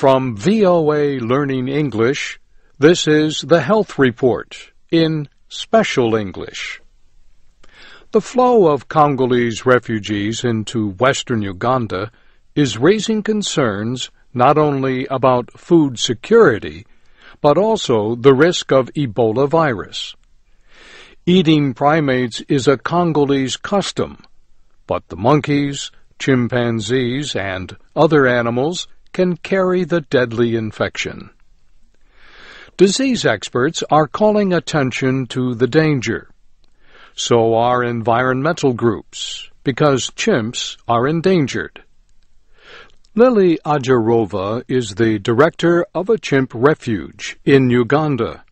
From VOA Learning English, this is the Health Report in Special English. The flow of Congolese refugees into western Uganda is raising concerns not only about food security, but also the risk of Ebola virus. Eating primates is a Congolese custom, but the monkeys, chimpanzees, and other animals can carry the deadly infection. Disease experts are calling attention to the danger. So are environmental groups, because chimps are endangered. Lily Ajarova is the director of a chimp refuge in Uganda.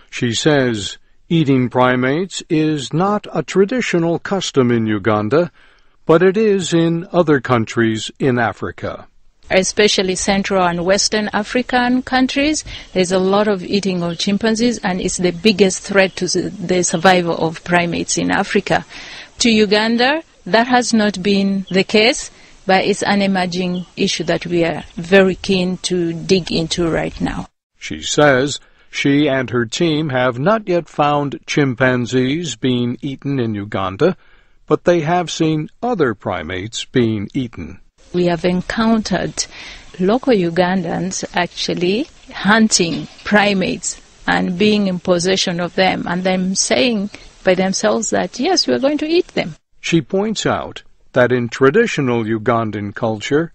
She says eating primates is not a traditional custom in Uganda, but it is in other countries in Africa. Especially Central and Western African countries, there's a lot of eating of chimpanzees, and it's the biggest threat to the survival of primates in Africa. To Uganda, that has not been the case, but it's an emerging issue that we are very keen to dig into right now. She says she and her team have not yet found chimpanzees being eaten in Uganda, but they have seen other primates being eaten. We have encountered local Ugandans actually hunting primates and being in possession of them, and them saying by themselves that, yes, we are going to eat them. She points out that in traditional Ugandan culture,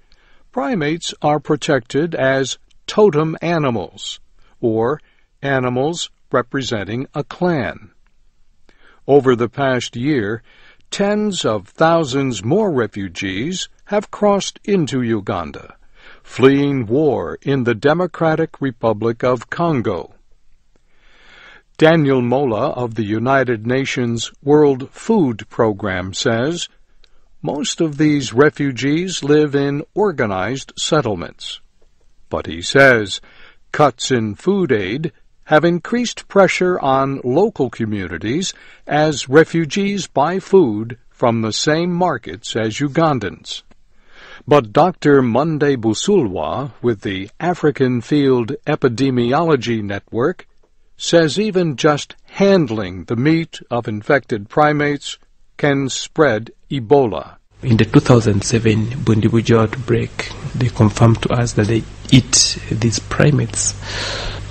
primates are protected as totem animals, or animals representing a clan. Over the past year, tens of thousands more refugees have crossed into Uganda, fleeing war in the Democratic Republic of Congo. Daniel Molla of the United Nations World Food Program says most of these refugees live in organized settlements. But he says cuts in food aid have increased pressure on local communities as refugees buy food from the same markets as Ugandans. But Dr. Busuulwa with the African Field Epidemiology Network says even just handling the meat of infected primates can spread Ebola. In the 2007 Busuulwa outbreak, they confirmed to us that they eat these primates.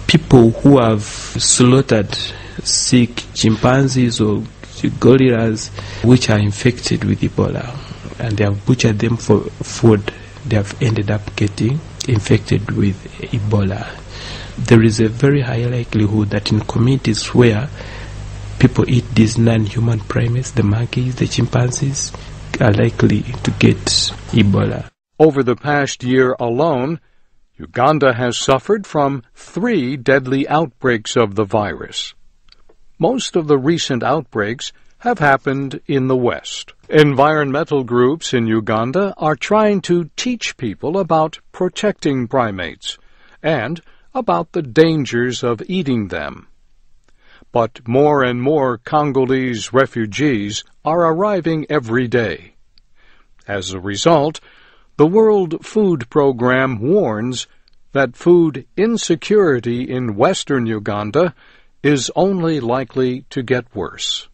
People who have slaughtered sick chimpanzees or gorillas which are infected with Ebola, and they have butchered them for food, they have ended up getting infected with Ebola. There is a very high likelihood that in communities where people eat these non-human primates, the monkeys, the chimpanzees, are likely to get Ebola. Over the past year alone, Uganda has suffered from 3 deadly outbreaks of the virus. Most of the recent outbreaks have happened in the West. Environmental groups in Uganda are trying to teach people about protecting primates and about the dangers of eating them. But more and more Congolese refugees are arriving every day. As a result, the World Food Program warns that food insecurity in western Uganda is only likely to get worse.